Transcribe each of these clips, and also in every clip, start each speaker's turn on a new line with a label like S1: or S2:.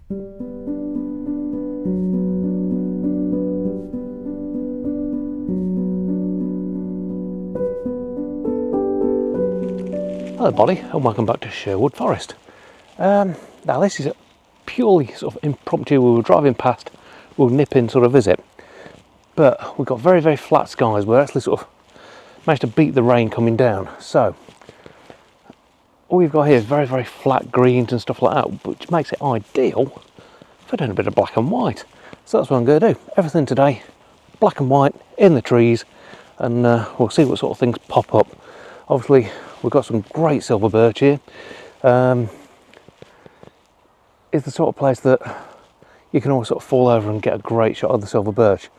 S1: Hello everybody and welcome back to Sherwood Forest. Now this is a purely sort of impromptu, we were driving past, we'll nip in sort of visit, but we've got very flat skies. We're actually sort of managed to beat the rain coming down, so all we've got here is very flat greens and stuff like that, which makes it ideal for doing a bit of black and white. So that's what I'm going to do. Everything today black and white in the trees, and we'll see what sort of things pop up. Obviously we've got some great silver birch here. It's the sort of place that you can always sort of fall over and get a great shot of the silver birch,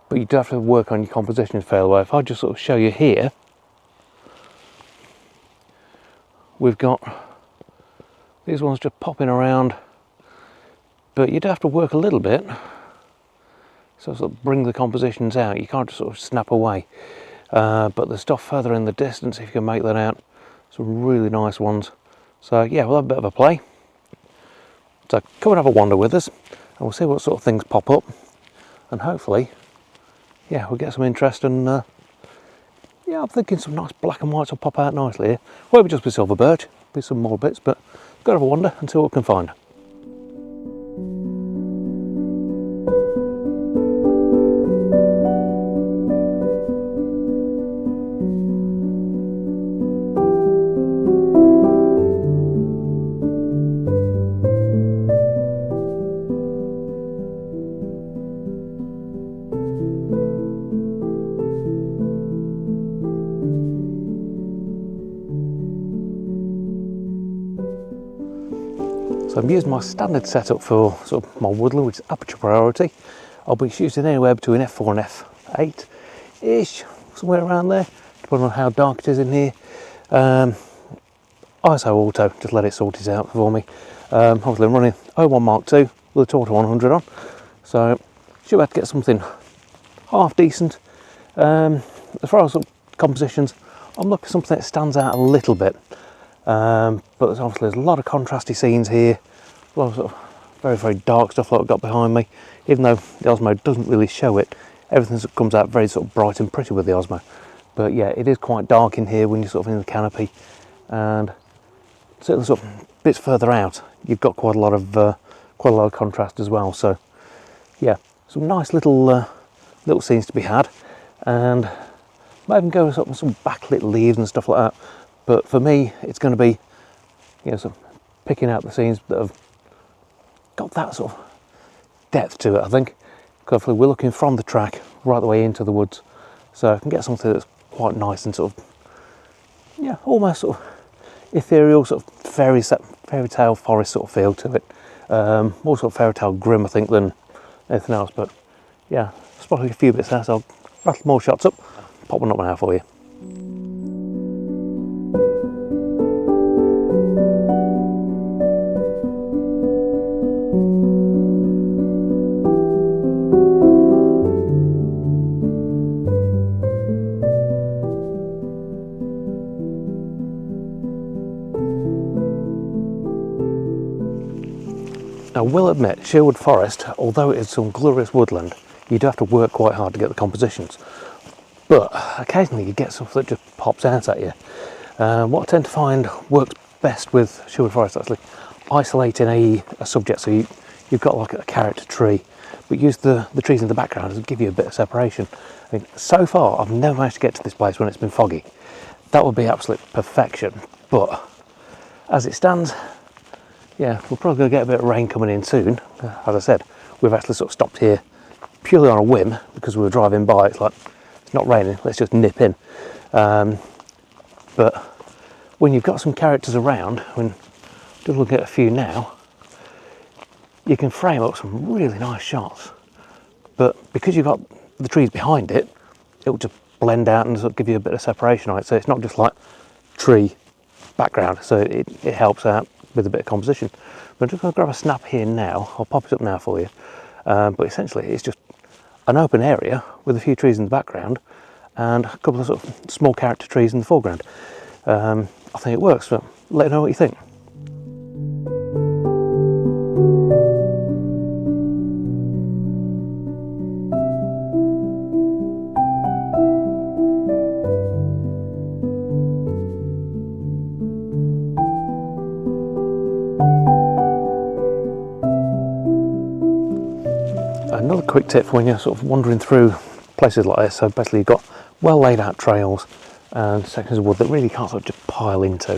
S1: but you do have to work on your composition fairly well. If I just sort of show you here, we've got these ones just popping around, but you do have to work a little bit, so sort of bring the compositions out. You can't just sort of snap away. But the stuff further in the distance, if you can make that out, some really nice ones. So yeah, we'll have a bit of a play. So come and have a wander with us, and we'll see what sort of things pop up, and hopefully, yeah, we'll get some interest. And yeah, I'm thinking some nice black and whites will pop out nicely here. Won't be just with silver birch, be some more bits, but go have a wander and see what we can find. So I'm using my standard setup for sort of my woodland, which is aperture priority. I'll be shooting anywhere between f4 and f8-ish, somewhere around there, depending on how dark it is in here. ISO auto, just let it sort it out for me. Obviously I'm running 01 Mark II with a Torta 100 on, so should be able to get something half decent. As far as sort of compositions, I'm looking for something that stands out a little bit. But there's a lot of contrasty scenes here, a lot of sort of very dark stuff like I've got behind me. Even though the Osmo doesn't really show it, everything sort of comes out very sort of bright and pretty with the Osmo. But yeah, it is quite dark in here when you're sort of in the canopy, and certainly sort of bits further out, you've got quite a lot of contrast as well. So yeah, some nice little scenes to be had, and might even go with sort of some backlit leaves and stuff like that. But for me, it's going to be, you know, sort of picking out the scenes that have got that sort of depth to it, I think. Because we're looking from the track right the way into the woods, so I can get something that's quite nice and sort of, yeah, almost sort of ethereal, sort of fairy tale forest sort of feel to it. More sort of fairy tale grim, I think, than anything else. But yeah, spotted a few bits there, so I'll rattle more shots up, pop one up now for you. Now, I will admit, Sherwood Forest, although it is some glorious woodland, you do have to work quite hard to get the compositions. But occasionally you get stuff that just pops out at you. What I tend to find works best with Sherwood Forest, actually, isolating a subject. So you've got like a character tree, but use the trees in the background to give you a bit of separation. I mean, so far I've never managed to get to this place when it's been foggy. That would be absolute perfection, but as it stands, yeah, we're probably going to get a bit of rain coming in soon. As I said, we've actually sort of stopped here purely on a whim because we were driving by. It's like, it's not raining, let's just nip in. But when you've got some characters around, when just looking at a few now, you can frame up some really nice shots. But because you've got the trees behind it, it will just blend out and sort of give you a bit of separation on it. So it's not just like tree background, so it helps out with a bit of composition. But I'm just going to grab a snap here now. I'll pop it up now for you. But essentially it's just an open area with a few trees in the background and a couple of sort of small character trees in the foreground. I think it works, but let me know what you think. Another quick tip for when you're sort of wandering through places like this, so basically you've got well laid out trails and sections of wood that really can't sort of just pile into.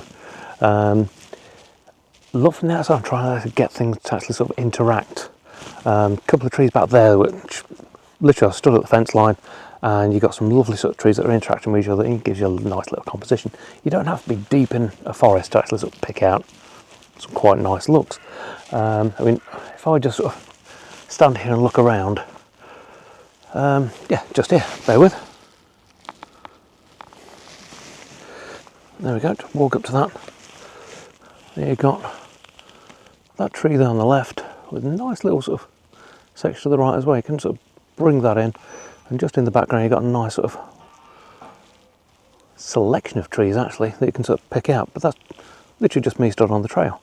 S1: Look from the outside, trying to get things to actually sort of interact. A couple of trees back there which literally I stood at the fence line, and you've got some lovely sort of trees that are interacting with each other, and it gives you a nice little composition. You don't have to be deep in a forest to actually sort of pick out some quite nice looks. I mean, if I just sort of stand here and look around, yeah, just here, bear with. There we go, just walk up to that. There you've got that tree there on the left with a nice little sort of section to the right as well. You can sort of bring that in, and just in the background you've got a nice sort of selection of trees actually that you can sort of pick out, but that's literally just me stood on the trail.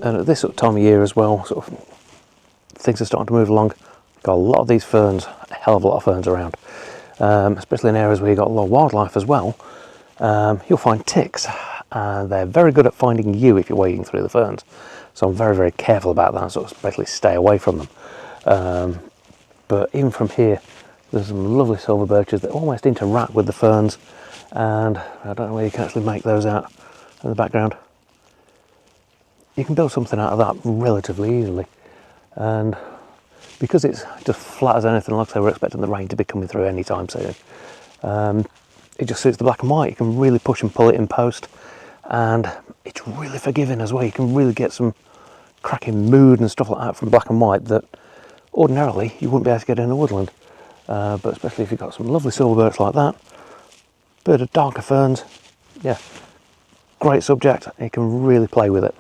S1: And at this sort of time of year as well, sort of things are starting to move along. Got a lot of these ferns, a hell of a lot of ferns around, especially in areas where you've got a lot of wildlife as well. You'll find ticks, and they're very good at finding you if you're wading through the ferns. So I'm very, very careful about that, sort of basically stay away from them. But even from here, there's some lovely silver birches that almost interact with the ferns, and I don't know where you can actually make those out in the background. You can build something out of that relatively easily, and because it's just flat as anything, like I say, we're expecting the rain to be coming through anytime soon. It just suits the black and white. You can really push and pull it in post, and it's really forgiving as well. You can really get some cracking mood and stuff like that from black and white that ordinarily you wouldn't be able to get in a woodland, but especially if you've got some lovely silver birch like that, bit of darker ferns, yeah, great subject. You can really play with it.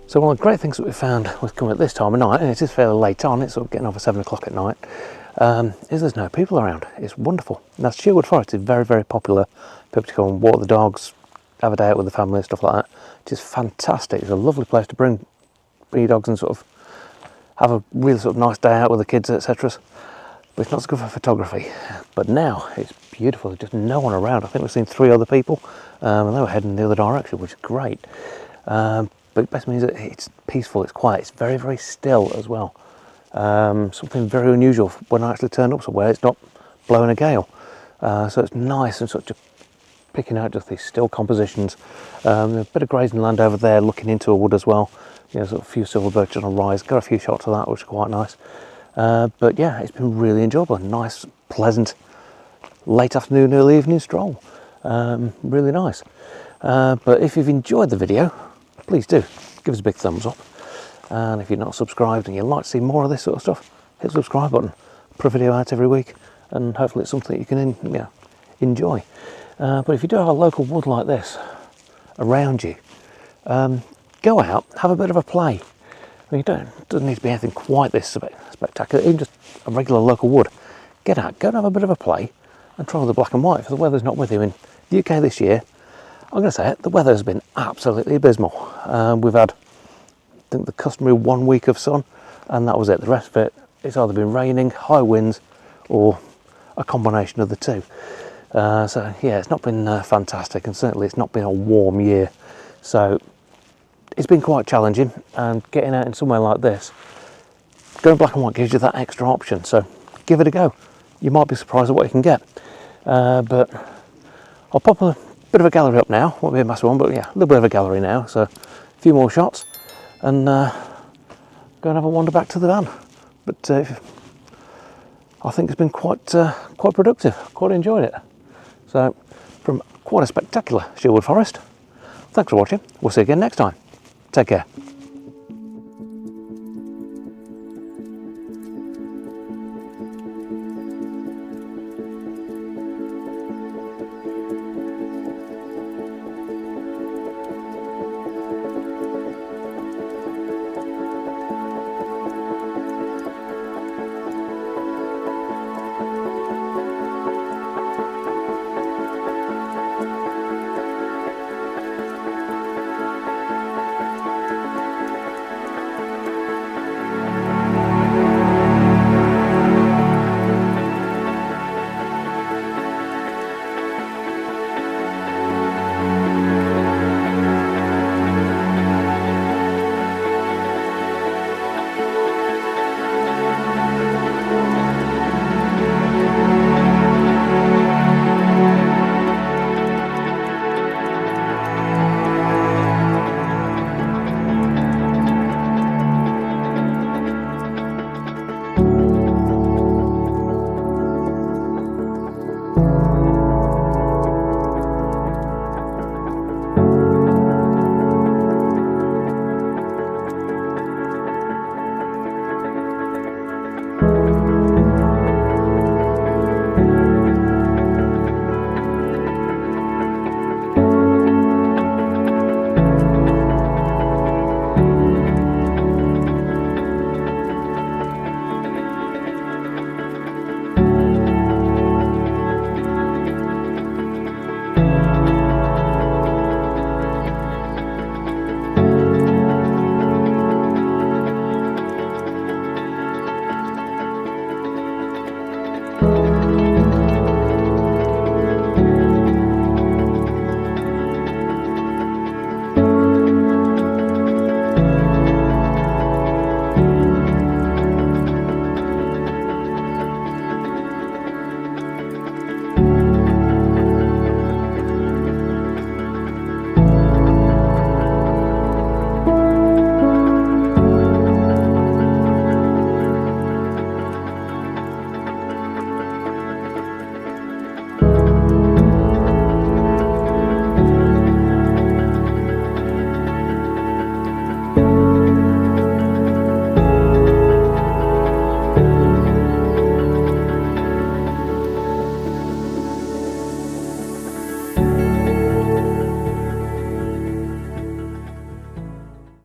S1: So one of the great things that we found with coming at this time of night, and it is fairly late on, it's sort of getting over 7 o'clock at night, is there's no people around. It's wonderful. Now Sherwood Forest is very, very popular. People to go and walk the dogs, have a day out with the family and stuff like that, which is fantastic. It's a lovely place to bring your dogs and sort of have a really sort of nice day out with the kids, etc. But it's not so good for photography. But now it's beautiful. There's just no one around. I think we've seen 3 other people, and they were heading the other direction, which is great. But it basically means that it's peaceful, it's quiet, it's very, very still as well. Something very unusual when I actually turned up somewhere. It's not blowing a gale. So it's nice and sort of just picking out just these still compositions. A bit of grazing land over there looking into a wood as well. You know, sort of a few silver birches on a rise. Got a few shots of that, which is quite nice. But yeah, it's been really enjoyable. A nice, pleasant, late afternoon, early evening stroll. Really nice. But if you've enjoyed the video, please do give us a big thumbs up, and if you're not subscribed and you'd like to see more of this sort of stuff, hit the subscribe button. Put a video out every week, and hopefully it's something you can enjoy. But if you do have a local wood like this around you, go out, have a bit of a play. I mean, it doesn't need to be anything quite this spectacular, even just a regular local wood. Get out, go and have a bit of a play, and try with the black and white if the weather's not with you. In the UK this year, I'm going to say it, the weather has been absolutely abysmal. We've had, I think, the customary 1 week of sun, and that was it. The rest of it, it's either been raining, high winds, or a combination of the two. So yeah, it's not been fantastic, and certainly it's not been a warm year. So it's been quite challenging, and getting out in somewhere like this, going black and white gives you that extra option, so give it a go. You might be surprised at what you can get. But I'll pop a bit of a gallery up now, won't be a massive one, but yeah, a little bit of a gallery now, so a few more shots, and go and have a wander back to the van. But I think it's been quite productive, quite enjoyed it. So, from quite a spectacular Sherwood Forest, thanks for watching, we'll see you again next time. Take care.